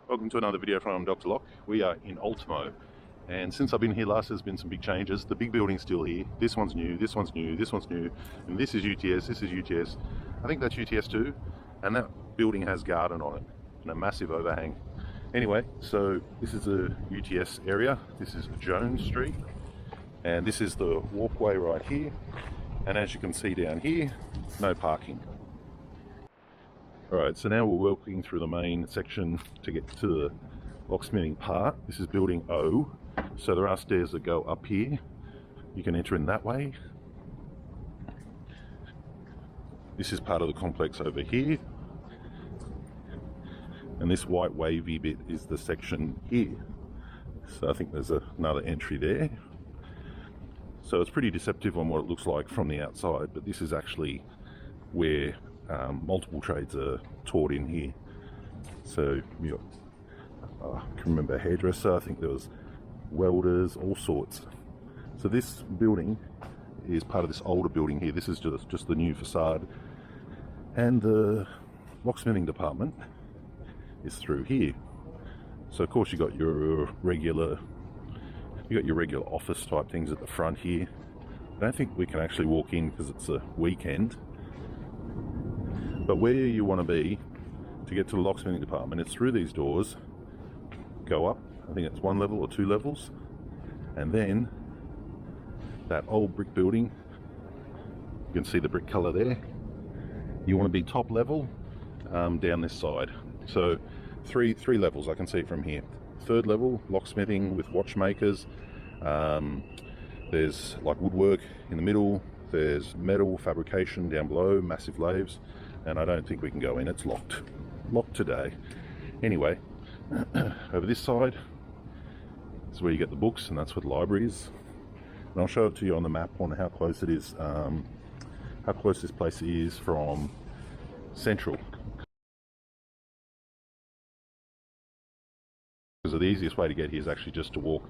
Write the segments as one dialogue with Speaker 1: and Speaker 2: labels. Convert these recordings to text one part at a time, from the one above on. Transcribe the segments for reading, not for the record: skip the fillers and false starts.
Speaker 1: Welcome to another video from Dr. Lock. We are in Ultimo, and since I've been here last, there's been some big changes. The big building's still here. This one's new, this one's new, this one's new, and this is UTS, this is UTS. I think that's UTS too, and that building has garden on it and a massive overhang. Anyway, so this is the UTS area. This is Jones Street, and this is the walkway right here. And as you can see down here, no parking. Alright, so now we're walking through the main section to get to the locksmithing part. This is building O, so there are stairs that go up here. You can enter in that way. This is part of the complex over here. And this white wavy bit is the section here. So I think there's another entry there. So it's pretty deceptive on what it looks like from the outside, but this is actually where multiple trades are taught in here. So you got, I can remember hairdresser, I think there was welders, all sorts. So this building is part of this older building here. This is just the new facade, and the locksmithing department is through here. So of course you got your regular office type things at the front here. I don't think we can actually walk in because it's a weekend. But where you want to be to get to the locksmithing department is through these doors, go up, I think it's 1 level or 2 levels, and then that old brick building, you can see the brick colour there. You want to be top level down this side. So three levels, I can see it from here. 3rd level, locksmithing with watchmakers. There's like woodwork in the middle. There's metal fabrication down below, massive lathes, and I don't think we can go in. It's locked today. Anyway, over this side is where you get the books, and that's where the library is. And I'll show it to you on the map on how close it is, how close this place is from Central. Because the easiest way to get here is actually just to walk.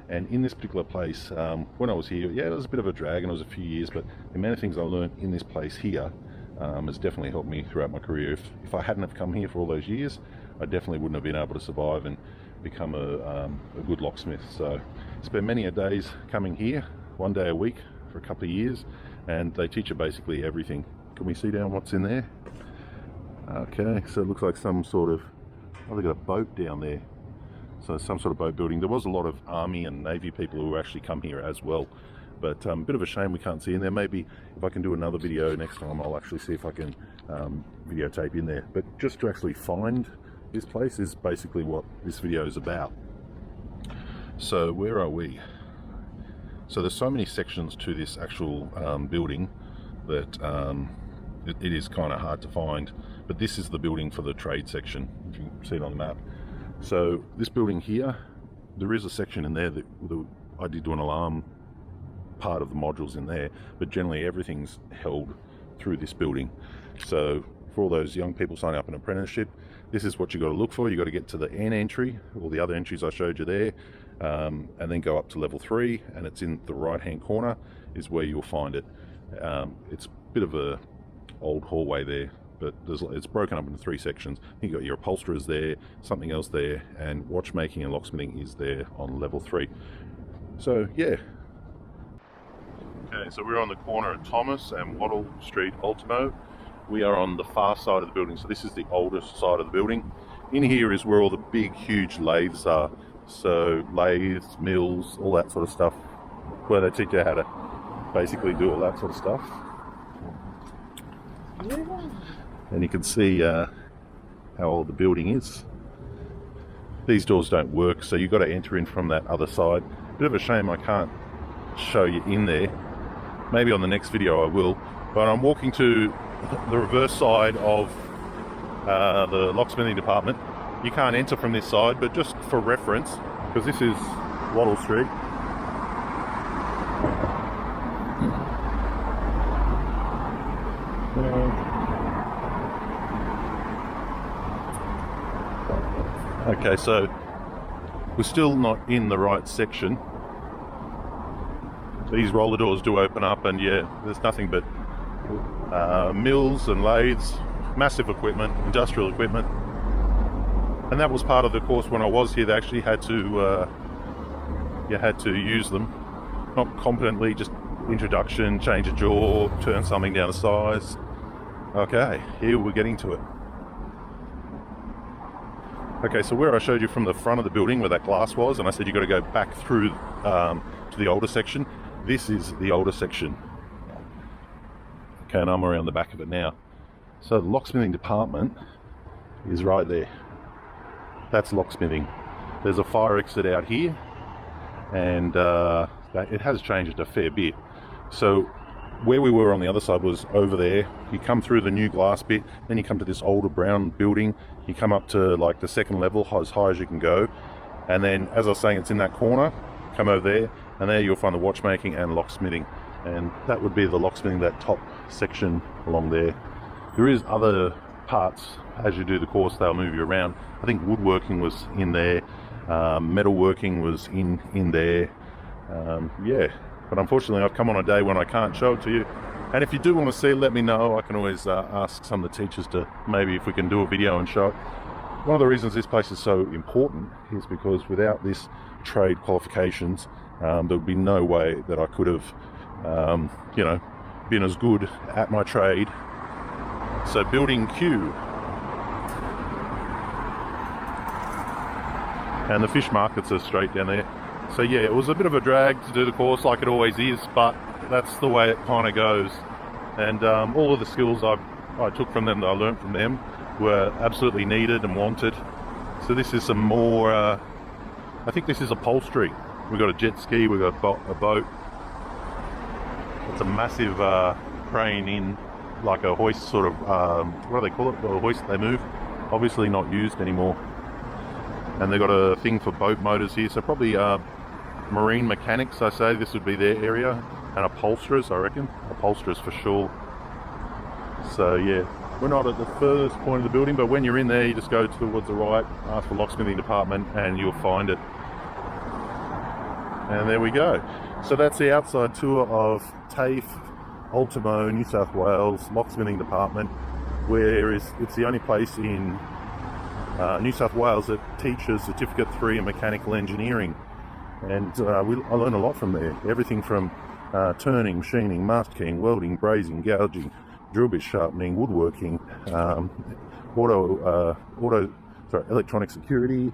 Speaker 1: And in this particular place, when I was here, yeah, it was a bit of a drag and it was a few years, but the amount of things I learned in this place here has definitely helped me throughout my career. If I hadn't have come here for all those years, I definitely wouldn't have been able to survive and become a good locksmith. So spent many a days coming here, 1 day a week for a couple of years, and they teach you basically everything. Can we see down what's in there? Okay, so it looks like some sort of, oh, they've got a boat down there. So some sort of boat building. There was a lot of Army and Navy people who actually come here as well. But a bit of a shame we can't see in there. Maybe if I can do another video next time, I'll actually see if I can videotape in there. But just to actually find this place is basically what this video is about. So where are we? So there's so many sections to this actual building that it is kind of hard to find. But this is the building for the trade section, if you can see it on the map. So this building here, there is a section in there that I did do an alarm part of the modules in there, but generally everything's held through this building. So for all those young people signing up an apprenticeship, this is what you got to look for. You got to get to the N entry, all the other entries I showed you there, and then go up to level 3, and it's in the right hand corner is where you'll find it. It's a bit of a old hallway there, but it's broken up into 3 sections. You got your upholsterers there, something else there, and watchmaking and locksmithing is there on level 3. So yeah. Okay, so we're on the corner of Thomas and Wattle Street, Ultimo. We are on the far side of the building, so this is the oldest side of the building. In here is where all the big, huge lathes are. So lathes, mills, all that sort of stuff, where they teach you how to basically do all that sort of stuff. And you can see how old the building is. These doors don't work, so you've got to enter in from that other side. Bit of a shame I can't show you in there. Maybe on the next video I will. But I'm walking to the reverse side of the locksmithing department. You can't enter from this side, but just for reference, because this is Wattle Street. Okay, so we're still not in the right section. These roller doors do open up, and yeah, there's nothing but mills and lathes, massive equipment, industrial equipment. And that was part of the course when I was here. They actually had to you had to use them, not competently, just introduction, change a jaw, turn something down a size. Okay, here we're getting to it. Okay, so where I showed you from the front of the building where that glass was, and I said you got to go back through to the older section, this is the older section. Okay, and I'm around the back of it now. So the locksmithing department is right there. That's locksmithing. There's a fire exit out here, and it has changed a fair bit. So where we were on the other side was over there. You come through the new glass bit, then you come to this older brown building. You come up to like the second level, as high as you can go. And then, as I was saying, it's in that corner. Come over there, and there you'll find the watchmaking and locksmithing. And that would be the locksmithing, that top section along there. There is other parts as you do the course, they'll move you around. I think woodworking was in there, metalworking was in there. Yeah, but unfortunately I've come on a day when I can't show it to you. And if you do want to see it, let me know. I can always ask some of the teachers to maybe if we can do a video and show it. One of the reasons this place is so important is because without this trade qualifications, there would be no way that I could have, you know, been as good at my trade. So building Q. And the fish markets are straight down there. So yeah, it was a bit of a drag to do the course like it always is, but that's the way it kind of goes. And all of the skills I took from them, that I learned from them, were absolutely needed and wanted. So this is some more, I think this is upholstery. We've got a jet ski, we've got a boat. It's a massive crane in, like a hoist sort of, what do they call it? A hoist they move. Obviously not used anymore. And they've got a thing for boat motors here, so probably marine mechanics, I say, this would be their area, and upholsterers, I reckon. Upholsterers for sure. So yeah, we're not at the furthest point of the building, but when you're in there, you just go towards the right, ask for locksmithing department, and you'll find it. And there we go. So that's the outside tour of TAFE, Ultimo, New South Wales, locksmithing department, where it's the only place in New South Wales that teaches Certificate 3 in Mechanical Engineering. And I learned a lot from there. Everything from turning, machining, master keying, welding, brazing, gouging, drill bit sharpening, woodworking, electronic security.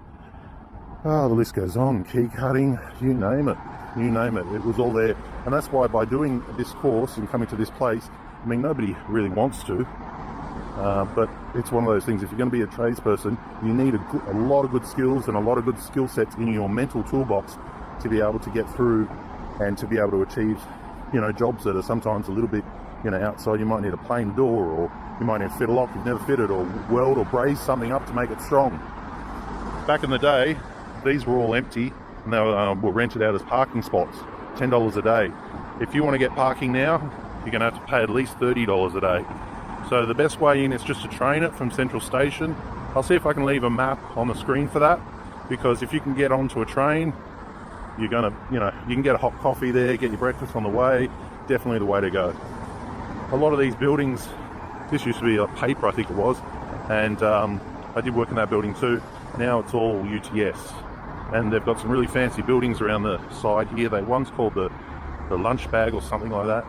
Speaker 1: The list goes on. Key cutting, you name it. You name it. It was all there. And that's why by doing this course and coming to this place, I mean, nobody really wants to. But it's one of those things, if you're going to be a tradesperson, you need a lot of good skills and a lot of good skill sets in your mental toolbox to be able to get through and to be able to achieve, you know, jobs that are sometimes a little bit, you know, outside. You might need a plain door, or you might need to fit a lock you've never fitted, or weld or braze something up to make it strong. Back in the day, these were all empty and they were rented out as parking spots, $10 a day. If you want to get parking now, you're going to have to pay at least $30 a day. So the best way in is just to train it from Central Station. I'll see if I can leave a map on the screen for that, because if you can get onto a train, you're gonna, you know, you can get a hot coffee there, get your breakfast on the way. Definitely the way to go. A lot of these buildings, this used to be a paper, I think it was, and I did work in that building too. Now it's all UTS, and they've got some really fancy buildings around the side here. One's called the lunch bag or something like that.